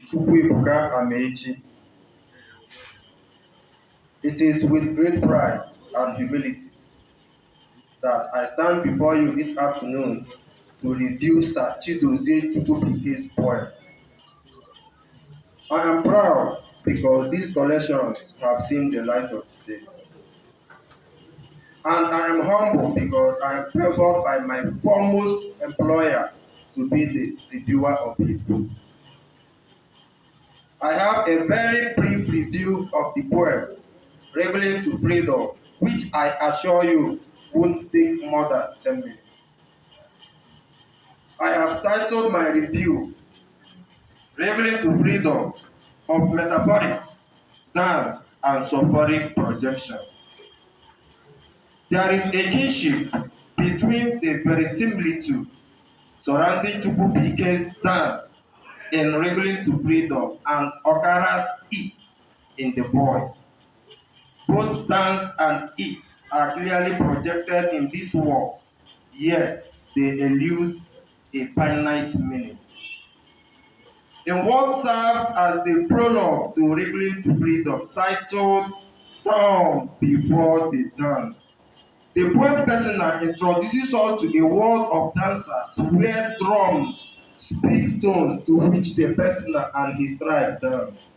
Chukwuebuka Amaechi. It is with great pride and humility that I stand before you this afternoon to review Sir Chidozie Chukwubuike's poem. I am proud because these collections have seen the light of day. And I am humble because I am favored by my foremost employer to be the reviewer of his book. I have a very brief review of the poem, Wriggling to Freedom, which I assure you won't take more than 10 minutes. I have titled my review, Wriggling to Freedom of Metaphorics, Dance, and Soporic Projection. There is a kinship between the verisimilitude surrounding Chukwubuike's dance in Wriggling to Freedom and Okara's it in the voice. Both dance and it are clearly projected in these works, yet they elude a finite meaning. In what serves as the prologue to Wriggling to Freedom, titled Turn Before the Dance, the poem Personal introduces us to a world of dancers where drums speak tones to which the Personal and his tribe dance.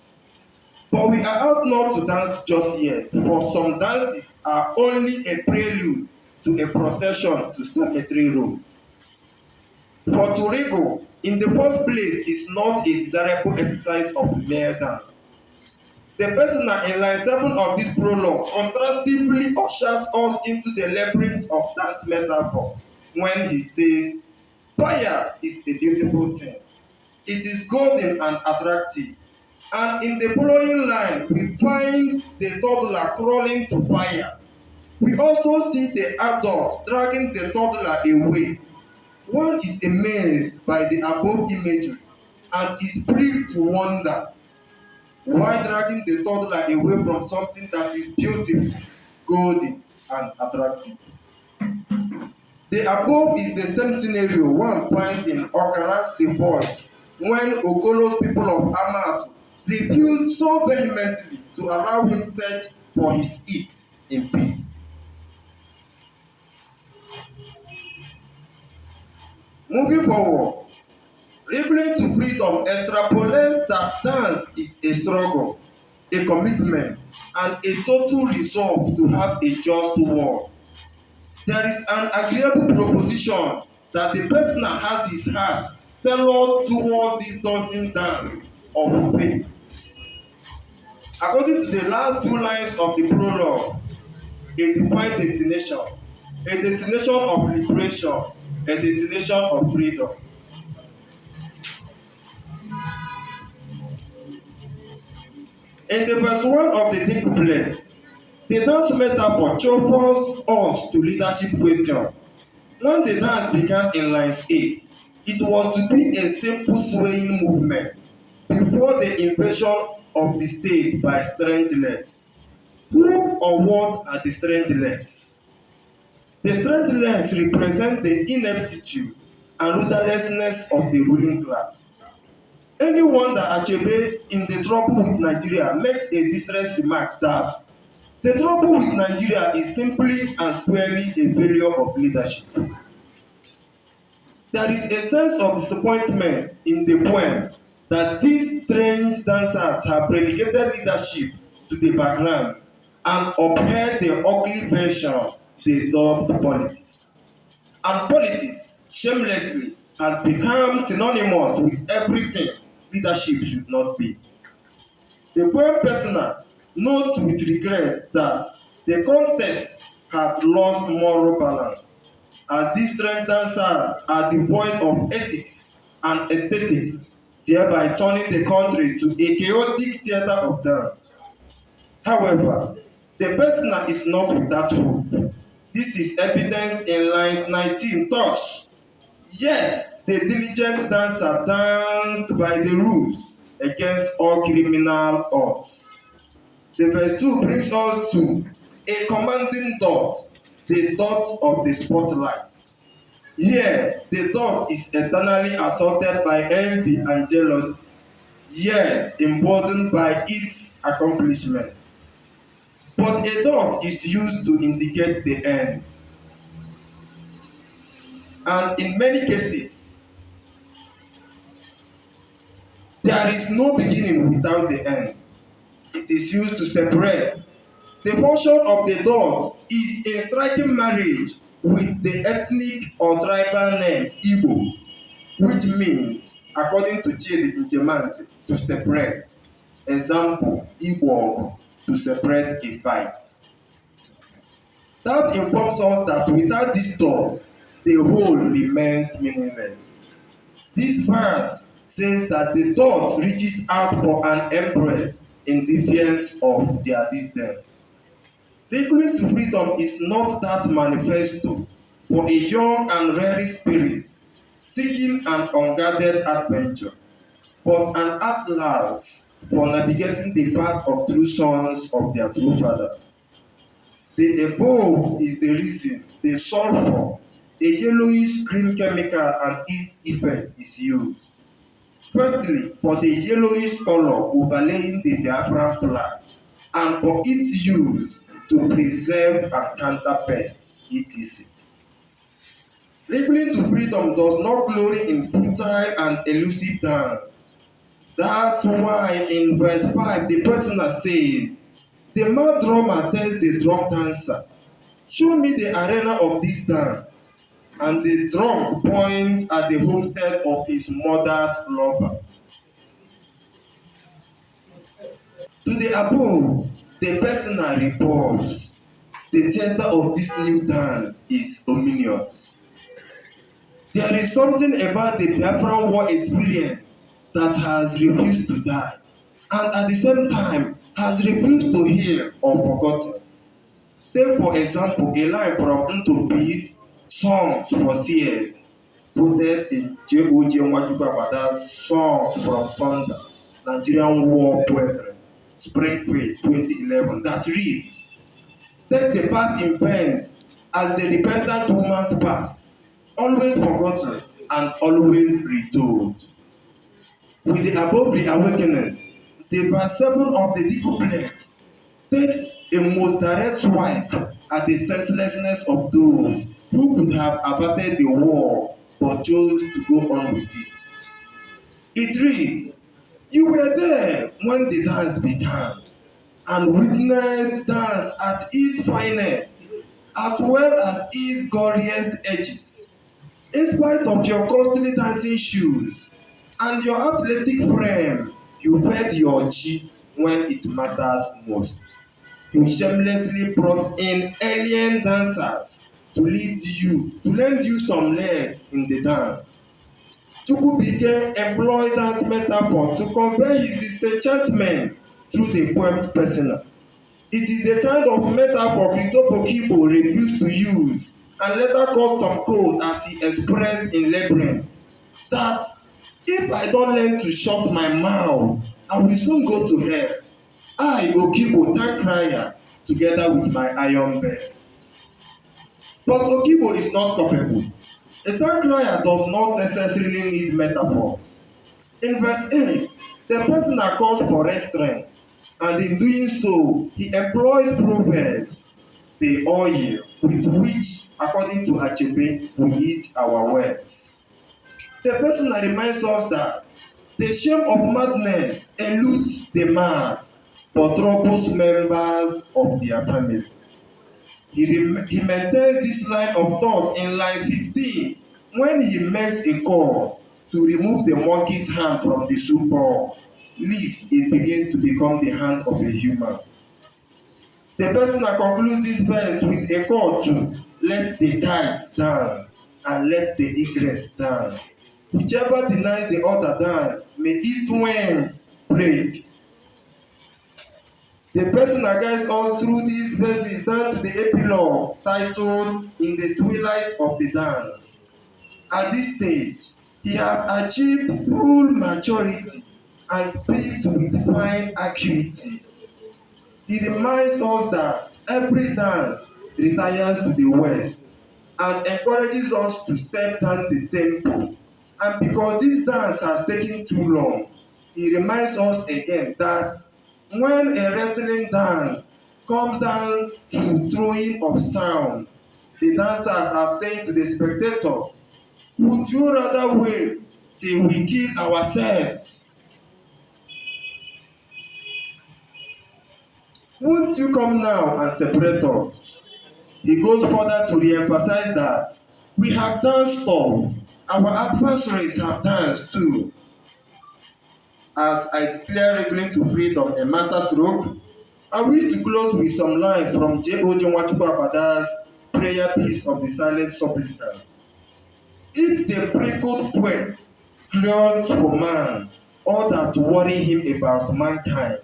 But we are asked not to dance just yet, for some dances are only a prelude to a procession to Cemetery Road. For to wriggle, in the first place, is not a desirable exercise of mere dance. The Personal in line 7 of this prologue contrastively ushers us into the labyrinth of dance metaphor when he says, fire is a beautiful thing. It is golden and attractive. And in the following line, we find the toddler crawling to fire. We also see the adult dragging the toddler away. One is amazed by the above imagery and is pricked to wonder why dragging the toddler away from something that is beautiful, golden, and attractive. The above is the same scenario one finds in Okara's The Voice when Okolo's people of Amaechi refused so vehemently to allow him search for his it in peace. Moving forward, Wriggling to Freedom extrapolates that dance is a struggle, a commitment, and a total resolve to have a just world. There is an agreeable proposition that the Personal has his heart tailored towards this daunting dance of faith. According to the last two lines of the prologue, a defined destination, a destination of liberation, a destination of freedom. In the verse 1 of the couplet, the dance metaphor chauffeurs us to leadership question. When the dance began in lines 8, it was to be a simple swaying movement before the invasion of the stage by strange legs. Who or what are the strange legs? The strange legs represent the ineptitude and rudderlessness of the ruling class. Anyone that Achebe in the trouble with Nigeria makes a distress remark that the trouble with Nigeria is simply and squarely a failure of leadership. There is a sense of disappointment in the poem that these strange dancers have relegated leadership to the background and upheld the ugly version they dubbed politics. And politics, shamelessly, has become synonymous with everything leadership should not be. The poem Personal notes with regret that the contest had lost moral balance, as these strange dancers are devoid of ethics and aesthetics, thereby turning the country to a chaotic theatre of dance. However, the Personal is not without hope. This is evident in lines 19 thus. Yet the diligent dancer danced by the rules against all criminal odds. The verse 2 brings us to a commanding dot, the dot of the spotlight. Here, the dot is eternally assaulted by envy and jealousy. yet emboldened by its accomplishment. But a dot is used to indicate the end. And in many cases, there is no beginning without the end. It is used to separate. The function of the dot is in striking marriage with the ethnic or tribal name Igbo, which means, according to Chidozie, to separate. Example, Igbo, to separate a fight. That informs us that without this dot, the whole remains meaningless. This verse says that the dot reaches out for an embrace in defiance of their disdain. Wriggling to freedom is not that manifesto for a young and rare spirit seeking an unguarded adventure, but an atlas for navigating the path of true sons of their true fathers. The above is the reason the sulfur, a yellowish green chemical, and its effect is used. Firstly, for the yellowish color overlaying the Biafran flag, and for its use to preserve and counter pest, etc. Wriggling to freedom does not glory in futile and elusive dance. That's why in verse 5 the prisoner says, "The mad drummer tells the drum dancer, show me the arena of this dance." And the drunk points at the homestead of his mother's lover. To the above, the prisoner reports, the theater of this new dance is ominous. There is something about the Biafran war experience that has refused to die, and at the same time has refused to heal or forgotten. Take for example a line from Ntobi's Songs for Seers, quoted in J.O.J. Chukwuebuka's Songs from Thunder, Nigerian War Poetry, Springfield 2011, that reads, "Take the past in pains as the repentant woman's past, always forgotten and always retold." With the above reawakening, the verse 7 of the decouplet takes a most direct swipe at the senselessness of those who could have averted the war but chose to go on with it. It reads, "You were there when the dance began and witnessed dance at its finest as well as its goriest edges. In spite of your costly dancing shoes and your athletic frame, you fed your chi when it mattered most. You shamelessly brought in alien dancers to lend you some legs in the dance." Chukwubuike employed dance metaphor to convey his disenchantment through the poem's persona. It is the kind of metaphor Chukwubuike refused to use and later caught some cold as he expressed in Labyrinth, that if I don't learn to shut my mouth, I will soon go to hell. I, Okibo, tank crier, together with my iron bell. But Okibo is not culpable. A tank crier does not necessarily need metaphors. In verse 8, the prisoner calls for restraint, and in doing so, he employs proverbs, the oil with which, according to Achebe, we eat our words. The prisoner reminds us that the shame of madness eludes the mad, but troubles members of their family. He maintains this line of thought in line 15 when he makes a call to remove the monkey's hand from the soup bowl, lest it begins to become the hand of a human. The prisoner concludes this verse with a call to let the kite dance and let the egret dance. Whichever denies the other dance, may its wings break. The prisoner guides us through these verses down to the epilogue titled "In the Twilight of the Dance." At this stage, he has achieved full maturity and speaks with fine acuity. He reminds us that every dance retires to the west and encourages us to step down the tempo. And because this dance has taken too long, he reminds us again that when a wrestling dance comes down to throwing of sound, the dancers are saying to the spectators, would you rather wait till we kill ourselves? Won't you come now and separate us? He goes further to re-emphasize that we have done stuff, our adversaries have danced too. As I declare Wriggling to freedom a masterstroke, I wish to close with some lines from J.O.J. Nwachukwu prayer piece of the silent supplicant. If the prickled poet clears for man all that worry him about mankind,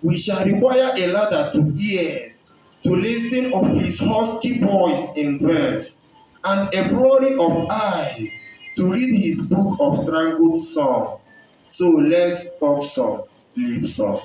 we shall require a ladder to ears to listen of his husky voice in verse, and a flurry of eyes to read his book of strangled song. So let's talk some, leave some.